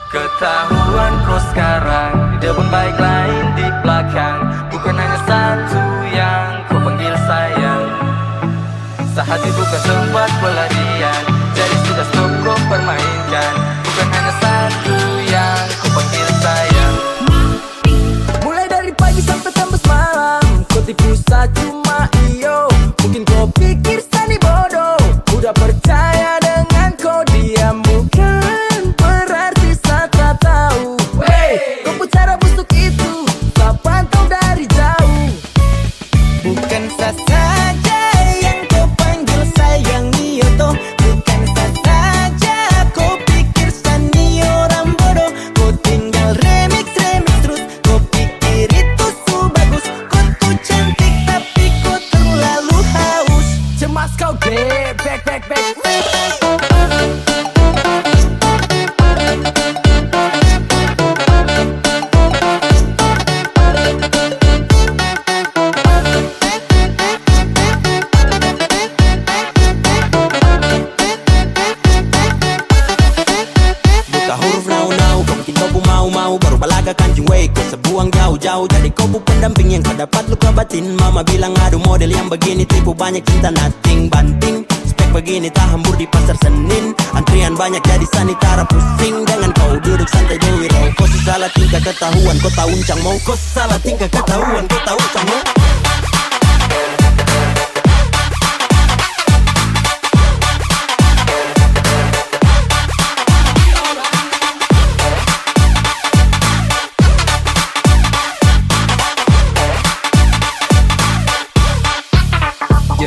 Ketahuanku sekarang, di depan baik lain di belakang. Bukan hanya satu yang kau panggil sayang. Sehati bukan tempat pelarian, jadi sudah stop kau permainkan. Bukan hanya satu yang kau panggil sayang. Mulai dari pagi sampai tembus malam, kau tipu cuma iyo. Mungkin kau pikir sani bodoh, udah percaya dengan kau diam. Bukan berarti saya tak tahu. Wey, kau pun cara busuk itu, tak pantau dari jauh. Bukan saya saja yang kau panggil sayang iyo toh. Bukan saya saja kau pikir sani orang bodoh. Kau tinggal remix terus. Kau pikir itu su bagus. Kau tuh cantik tapi kau terlalu haus. Cemas kau back. Baru balaga kancing way, kau sebuang jauh-jauh. Jadi kau bu pendamping yang kau dapat luka batin. Mama bilang aduh model yang begini tipu banyak cinta nothing banting. Spek begini tak hambur di pasar Senin. Antrian banyak jadi sanitara pusing. Dengan kau duduk santai dewi row. Kau salah tingkah ketahuan kau tahu uncang mau. Kau salah tingkah ketahuan kau tahu uncang mau.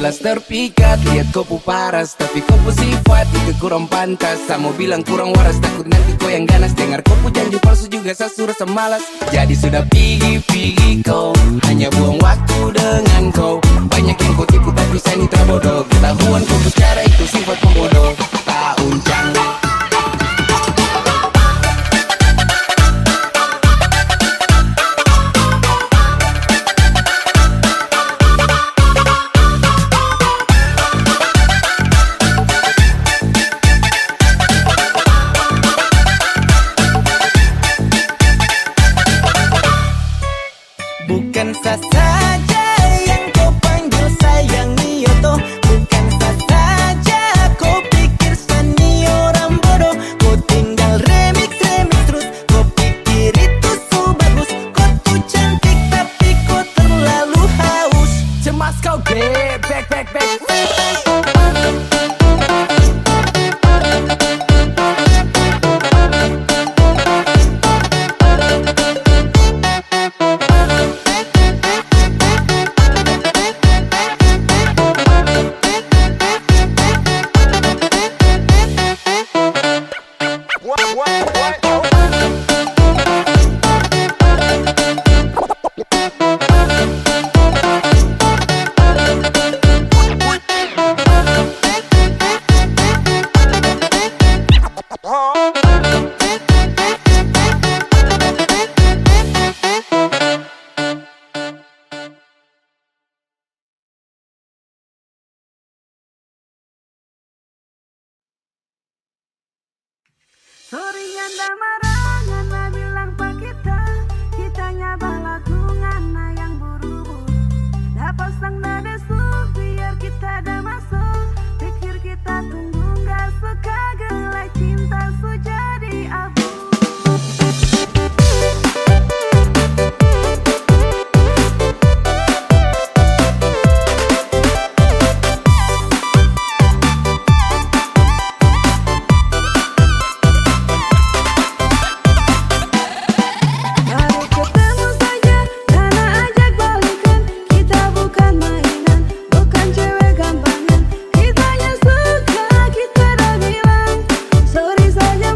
Jelas terpikat, lihat kau pu paras. Tapi kau pu sifat juga kurang pantas. Saya mau bilang kurang waras, takut nanti kau yang ganas. Dengar kau pu janji palsu juga saya rasa malas. Jadi sudah pergi kau, hanya buang waktu dengan kau. Banyak yang kau tipu tapi saya ini terbodoh. Ketahuan kau bicara itu sifat pembodoh. Tak uncang. Bukan saya saja yang kau panggil sayang iyo toh. Bukan saya saja kau pikir sani orang bodoh. Kau tinggal remix terus. Kau pikir itu su bagus. Kau tuh cantik tapi kau terlalu haus. Cemas kau back. Sorry nyanda marah, nyanda bilang pak kitanya balagungan na yang buru-buru. Dapat sang dadesu, biar kita ada masuk. Pikir kita tunggu gak suka gelai cinta su jadi abu. Sorry saja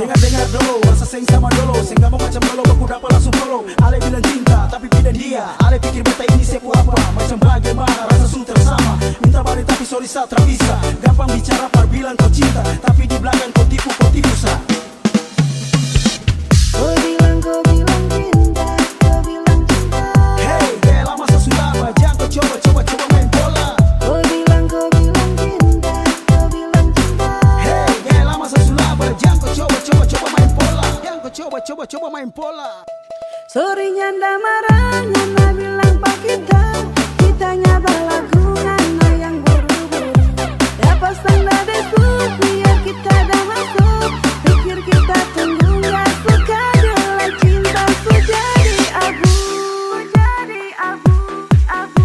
Dengar dulu, rasa sayang sama dulu. Saya gak mau macam dulu, aku dapat langsung follow. Ale bilang cinta, tapi beda dia. Ale pikir beta ini sepu apa. Macam bagaimana, rasa sudah sama. Minta balik tapi sorry saat tak bisa. Gampang bicara, par bilang kau cinta, tapi di belakang kau tipu sa. Kau bilang cinta, kau bilang cinta. Hey, gaya lama saya sudah lama. Jangan kau coba main bola. Kau bilang cinta, kau bilang cinta. Hey, gaya lama saya sudah lama. Jangan kau coba main bola. Jangan kau coba main bola. Sorry nyanda marah, nyanda bilang pak kitanya balagu ngana yang buru-buru. Dapat standar desu, biar kita dah masuk. Pikir kita tunggu gak suka jelek cinta su jadi abu, abu.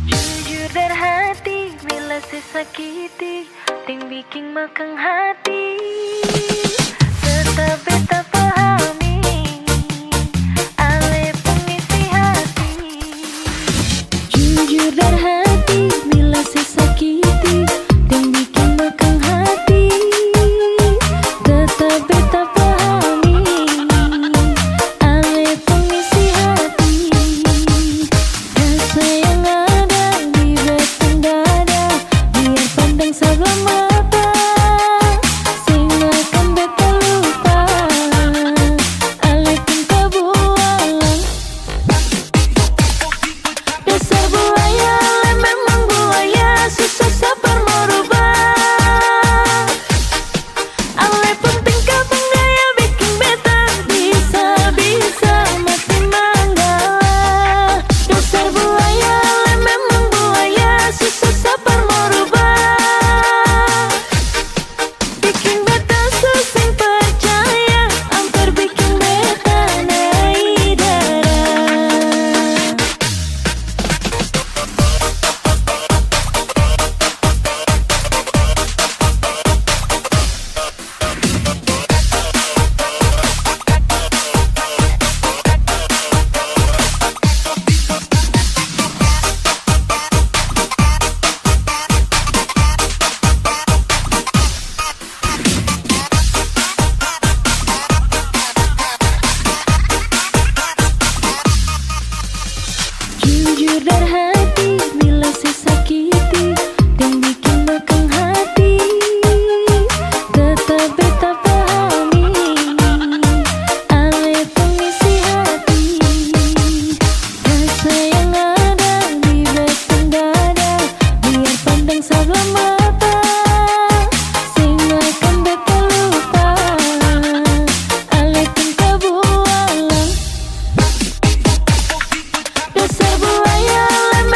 Jujur dari hati, bila sesakiti, ting bikin makang hati. Tetap beta pahami, ale pengisi hati. Jujur dari hati, bila sesakiti, ting bikin makang hati. Tetap beta pahami, ale pengisi hati. Rasa yang ada di batang dada, biar pandang sebelah mata, sehingga akan beta lupa. Ale pun kebualan. Dasar buaya, ale memang buaya, susah sabar merubah. Ale pun tingkah penggaya bikin beta bisa-bisa mati manggala. Dasar buaya, ale memang buaya, susah sabar merubah. Bikin beta susah percaya, hampir bikin beta naik darah. Jujur dari hati, bila sesakiti, dan bikin makang hati. Tetap beta pahami, ale pengisi hati. Rasa yang ada di batang dada, biar pandang sebelah mata, sehingga akan beta lupa. Ale pun kebualan. Dasar buaya, ale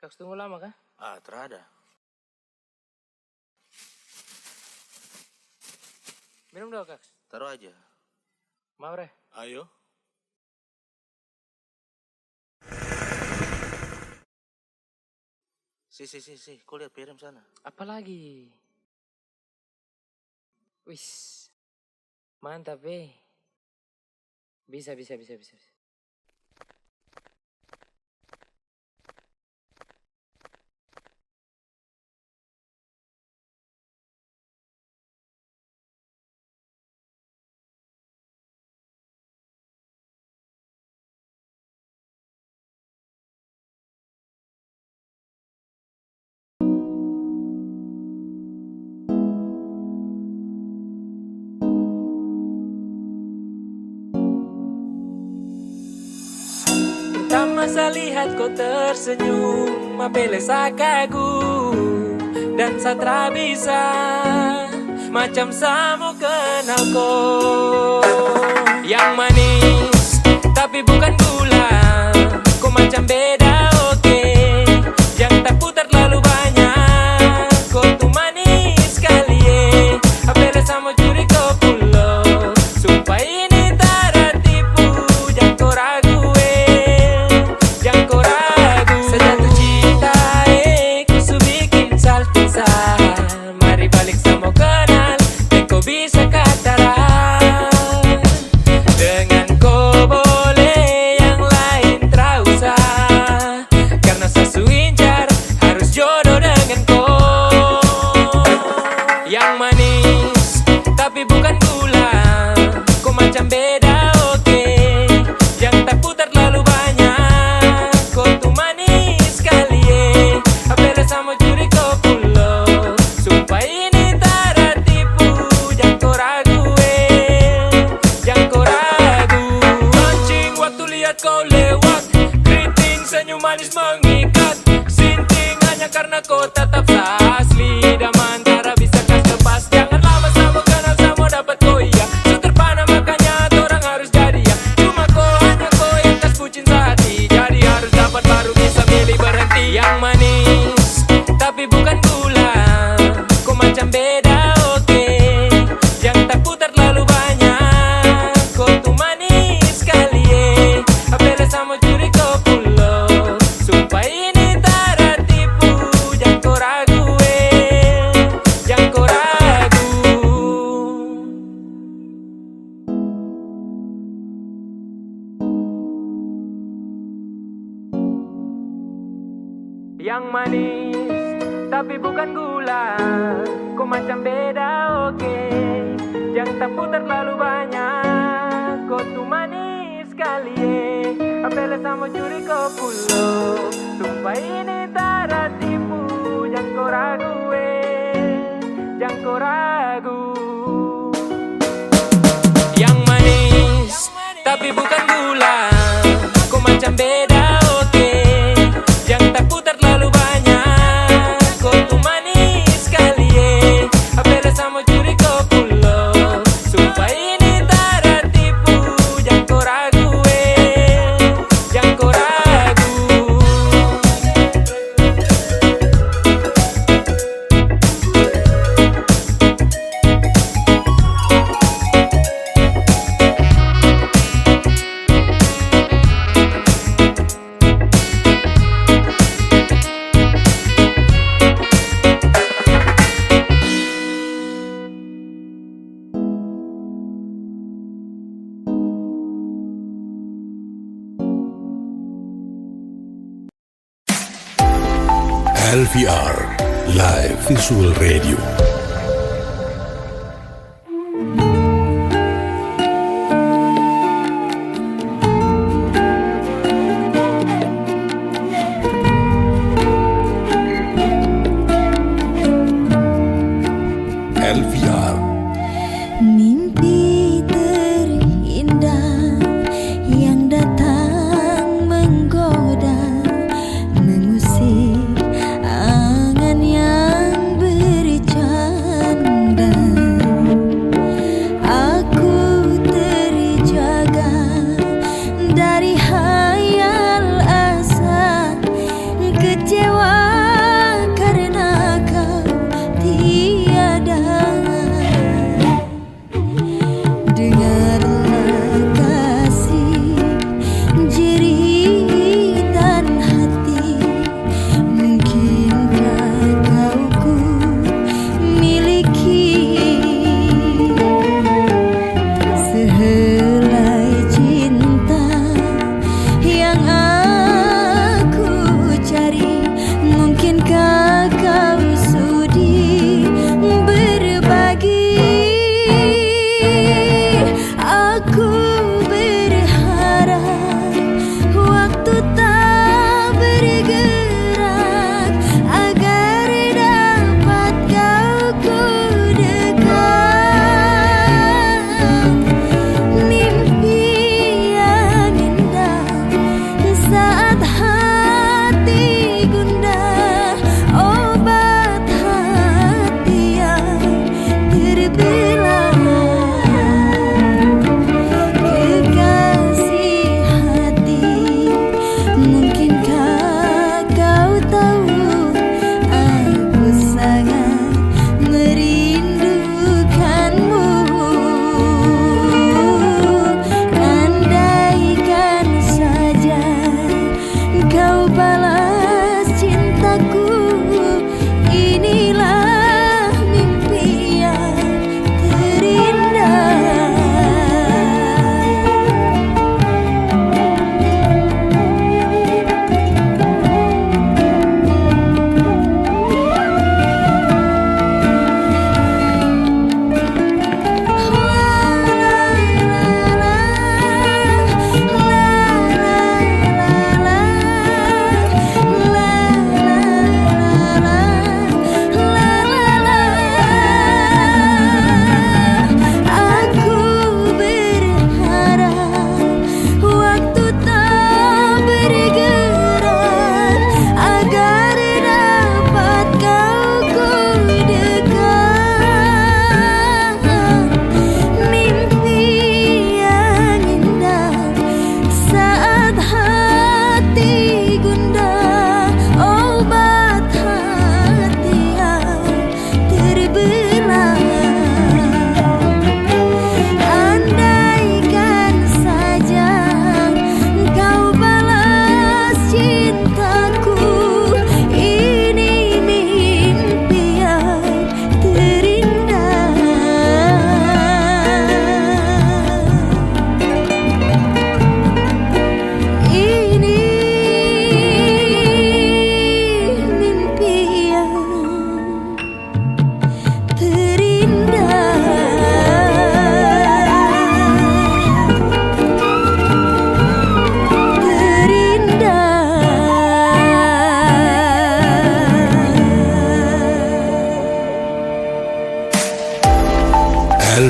Kaks tunggu lama kah? Ah, terada. Minum dong Kaks. Taruh aja. Mau Reh? Ayo. Si, kau lihat piring sana. Apa lagi? Wis. Mantap Bisa. Masa lihat kau tersenyum, mapele sakaku dan satra bisa macam samo kenal kau. Yang manis tapi bukan gula, kau macam beda oke. Yang tak putar terlalu banyak, kau tuh manis sekali apele samo curi kau pulo. Sumpah ini tak tipu, jangan kau ragu. Mari balik sama kenal, dan kau bisa katakan karena kau tetap asli. Daman antara bisa kas lepas. Jangan lama sama kenal sama dapat kau iya. Su terpana makanya orang harus jadi ya. Cuma kau hanya kau yang kas bucin sehati. Jadi harus dapat baru bisa milih berhenti. Yang manis tapi bukan gula. Kau macam beda oke. Yang tak putar terlalu banyak. Kau tuh manis sekali apela sama curi kau pulau. Sumpah ini tak tipu. Jangan kau ragu jangan kau ragu. Yang manis tapi bukan gula. Kau macam beda oke. Jangan tak putar terlalu banyak. Kau tuh manis sekali apela sama curi kau pulau. Sumpah ini tak tipu. Jangan kau ragu jangan kau ragu. Yang manis tapi bukan gula. Kau macam beda oke. Jangan tak putar terlalu banyak. Kau tuh manis sekali apela sama curi kau pulau. Sumpah ini tak tipu. Jangan kau ragu jangan kau ragu. LVR Live Visual Radio. LVR. Mimpi terindah yang datang menggoda, mengusir angan yang berbicara.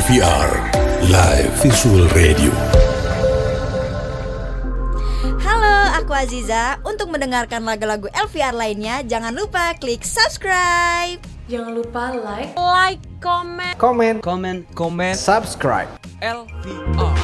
LVR Live Visual Radio. Halo, aku Aziza. Untuk mendengarkan lagu-lagu LVR lainnya, jangan lupa klik subscribe. Jangan lupa like, comment, subscribe. LVR.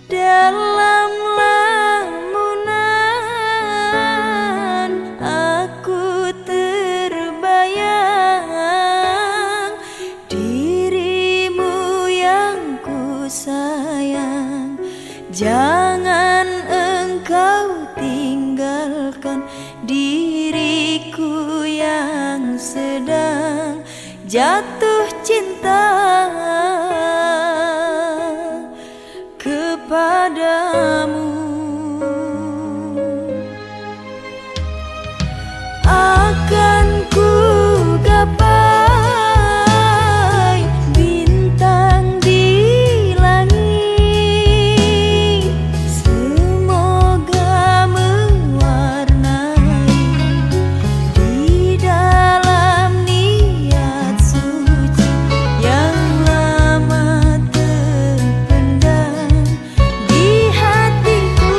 Dalam lamunan aku terbayang dirimu yang ku sayang. Jangan engkau tinggalkan diriku yang sedang jatuh cinta kepadamu. Akan ku gapai bintang di langit, semoga mewarnai di dalam niat suci yang lama terpendam di hatiku.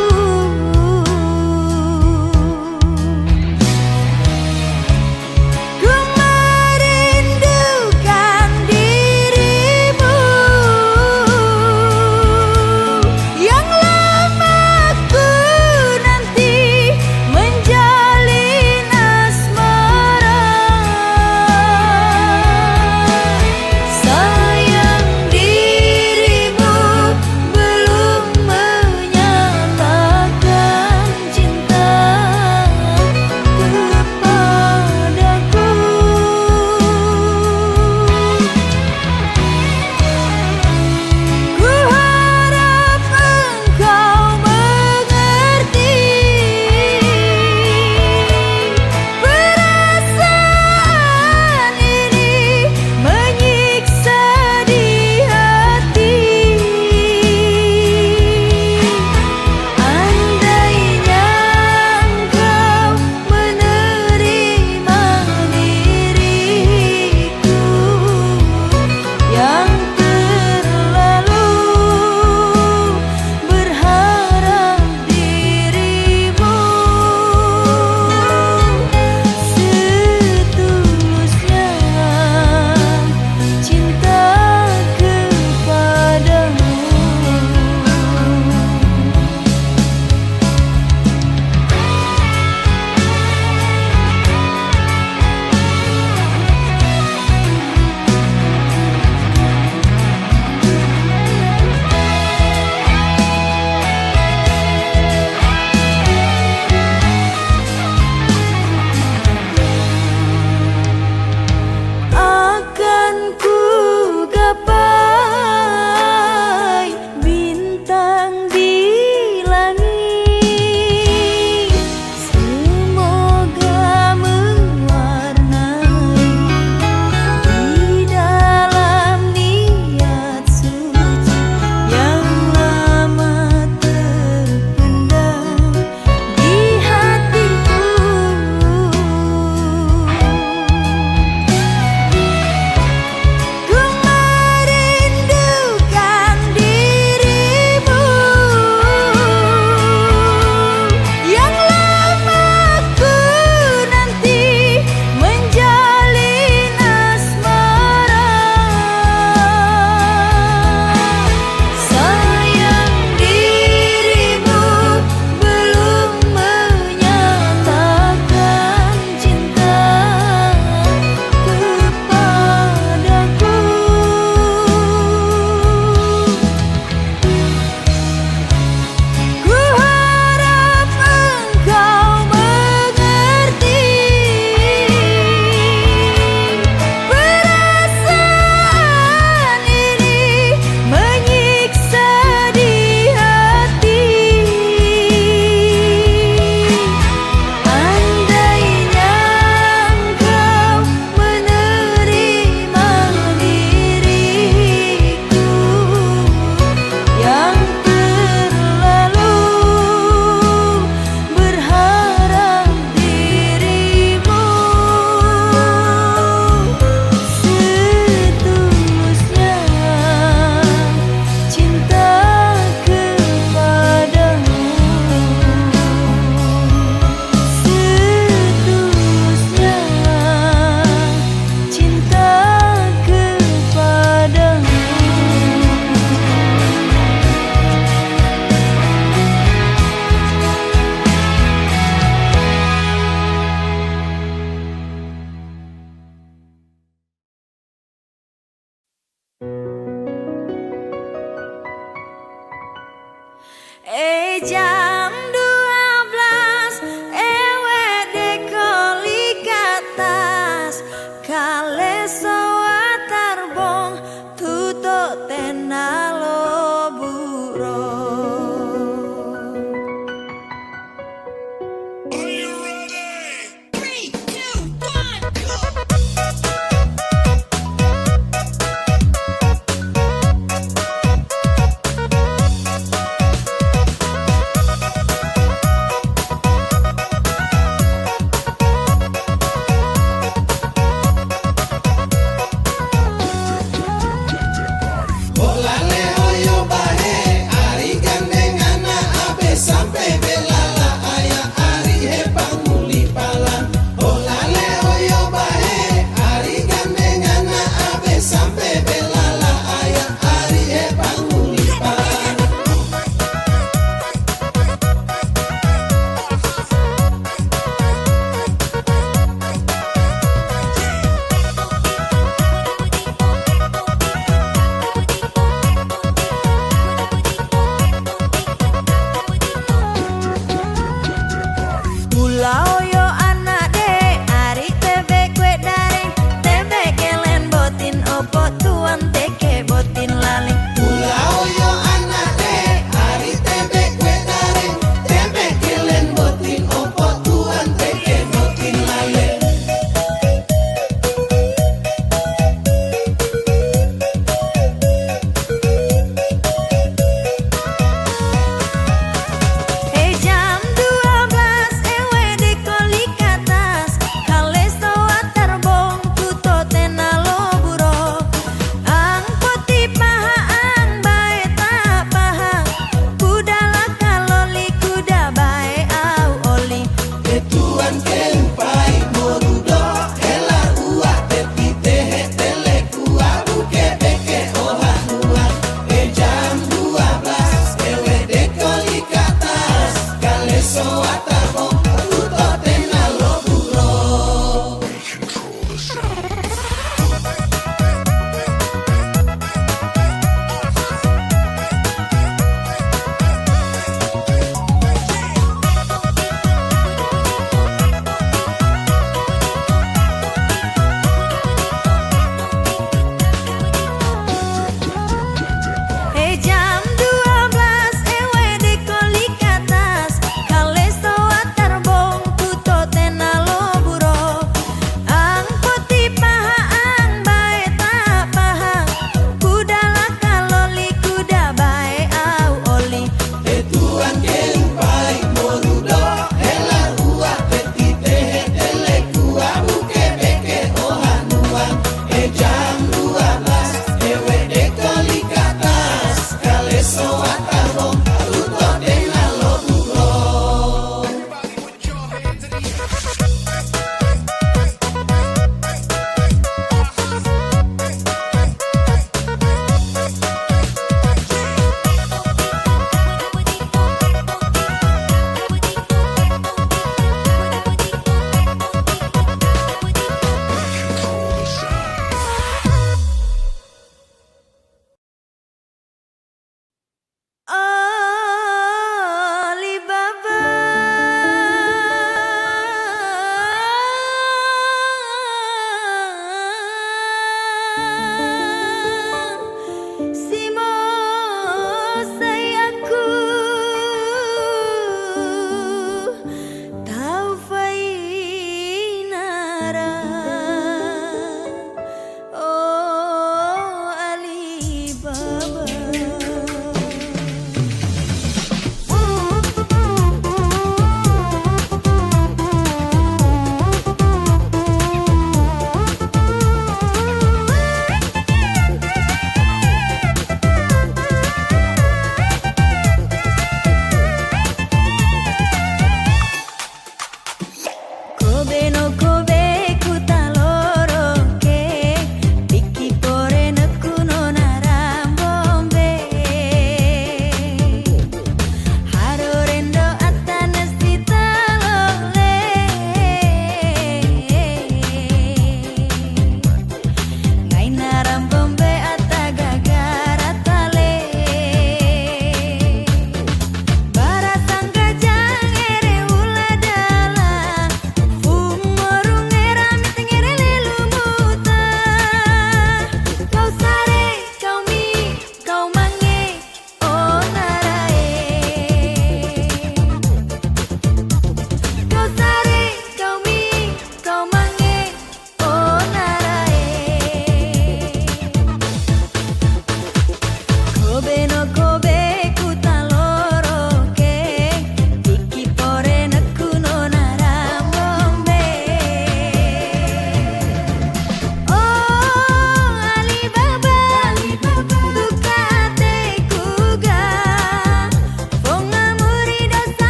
jangan